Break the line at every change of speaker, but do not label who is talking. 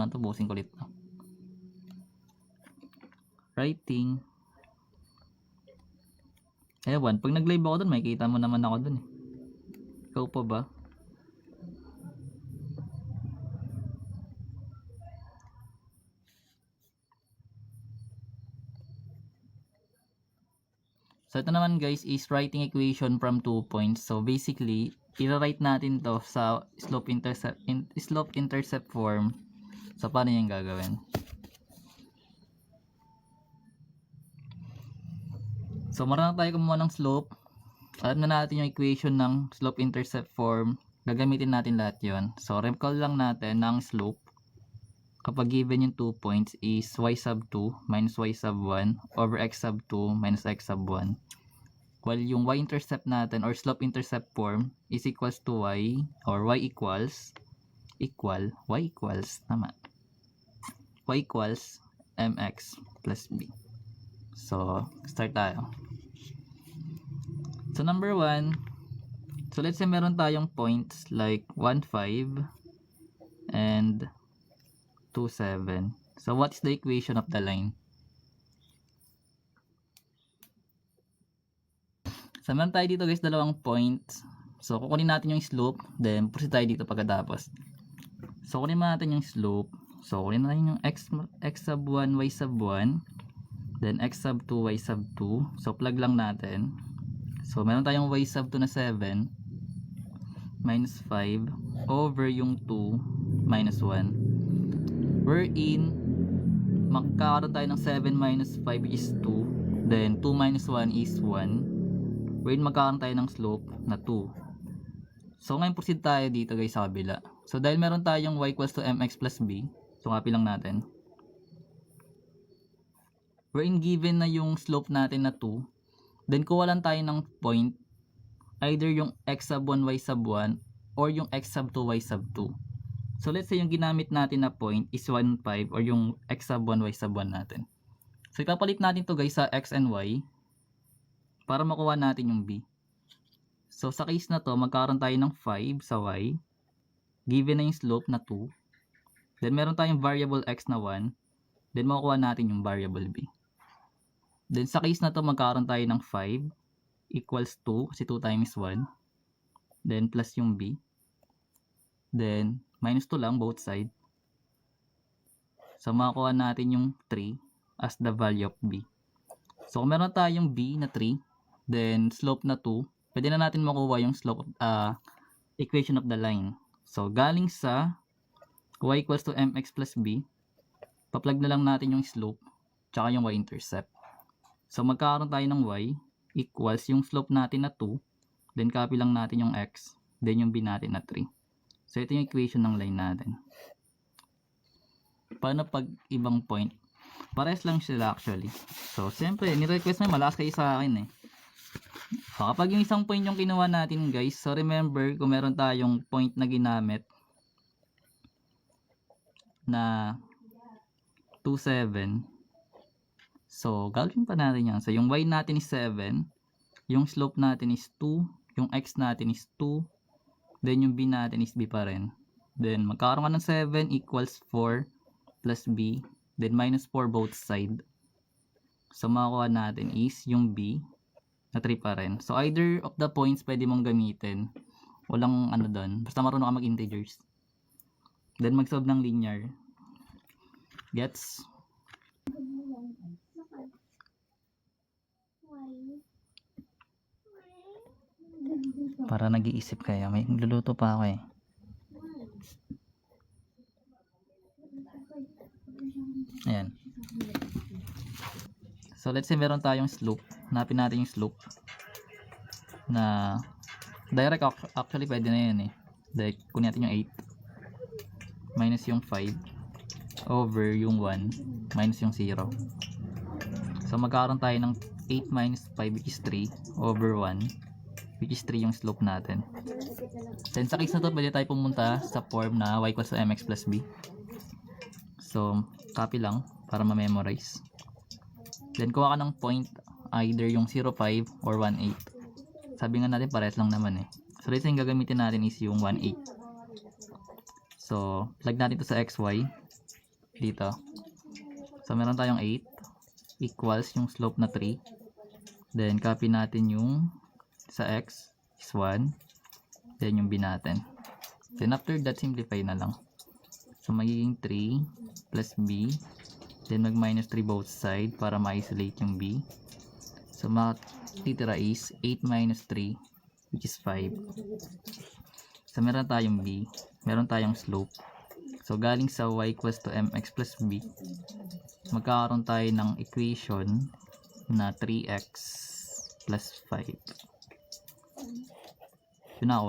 nga to, busin ko ulit. Writing. Ewan, pag nag-live ako dun, makikita mo naman ako dun eh. Ikaw pa ba? So ito naman guys is writing equation from 2 points. So basically, i-write natin to sa slope intercept form. So paano yung gagawin? So marunong tayo kumuha ng slope. Alam na natin yung equation ng slope intercept form. Gagamitin natin lahat yon. So recall lang natin ng slope. Kapag given yung 2 points is y sub 2 minus y sub 1 over x sub 2 minus x sub 1. While yung y-intercept natin or slope-intercept form is equals to y or y equals mx plus b. So, start tayo. So, number 1. So, let's say meron tayong points like 1, 5 and 2, 7. So, what is the equation of the line? So, meron tayo dito guys, dalawang points. So, kukunin natin yung slope. Then, proceed tayo dito pagkatapos. So, kunin natin yung slope. So, kunin natin yung x sub 1, y sub 1. Then, x sub 2, y sub 2. So, plug lang natin. So, meron tayong y sub 2 na 7. Minus 5. Over yung 2 minus 1. Wherein, magkakaroon tayo ng 7 minus 5 is 2. Then, 2 minus 1 is 1. Wherein magkakaroon tayo ng slope na 2. So ngayon proceed tayo dito guys sa kabila. So dahil meron tayong y equals to mx plus b, so copy lang natin. Wherein given na yung slope natin na 2, then kuha lang tayo ng point, either yung x sub 1, y sub 1, or yung x sub 2, y sub 2. So let's say yung ginamit natin na point is 1, 5, or yung x sub 1, y sub 1 natin. So ipapalit natin to guys sa x and y, para makuha natin yung b. So sa case na to, magkakaroon tayo ng 5 sa y. Given na yung slope na 2. Then meron tayong variable x na 1. Then makukuha natin yung variable b. Then sa case na to, magkakaroon tayo ng 5 equals 2 kasi 2 times 1. Then plus yung b. Then minus 2 lang both side. So makukuha natin yung 3 as the value of b. So kung meron tayong b na 3, then slope na 2, pwede na natin makuha yung slope equation of the line. So galing sa y equals to mx plus b, pa-plug na lang natin yung slope tsaka yung y-intercept. So magkakaroon tayo ng y equals yung slope natin na 2, then copy lang natin yung x, then yung b natin na 3. So ito yung equation ng line natin. Paano pag ibang point? Pares lang sila actually. So siyempre, ni-request na malakas kayo sa akin eh. So, kapag yung isang point yung kinuha natin guys, so remember kung meron tayong point na ginamit na 2, 7. So, gagawin pa natin yan. So, yung y natin is 7. Yung slope natin is 2. Yung x natin is 2. Then, yung b natin is b pa rin. Then, magkakaroon ka ng 7 equals 4 plus b. Then, minus 4 both side. So, makukuha natin is yung b na 3 pa rin. So, either of the points pwede mong gamitin. Walang ano doon. Basta marunong ka mag-integers. Then, mag-solve ng linear. Gets? Para nag-iisip kayo. May luluto pa ako eh. Ayan. So, let's say meron tayong slope. Hanapin natin yung slope. Na direct actually pwede na yan eh. Direct, kunin natin yung 8. Minus yung 5. Over yung 1. Minus yung 0. So, magkakaroon tayo ng 8 minus 5 which is 3. Over 1. Which is 3 yung slope natin. Then, sa case na to, pwede tayo pumunta sa form na y equals to mx plus b. So, copy lang para ma-memorize. Then, kuha ka ng point, either yung 0.5 or 1.8. Sabi nga natin, pares lang naman eh. So, let's say, yung gagamitin natin is yung 1.8. So, plug natin ito sa xy. dito. So meron tayong 8 equals yung slope na 3. Then copy natin yung sa x is 1. Then yung b natin. Then after that, simplify na lang. So magiging 3 plus b. Then mag minus 3 both side para ma-isolate yung b. So matitira is 8 minus 3 which is 5. So meron tayong b. Meron tayong slope. So galing sa y equals to mx plus b, magkakaroon tayo ng equation na 3x plus 5. Yun na,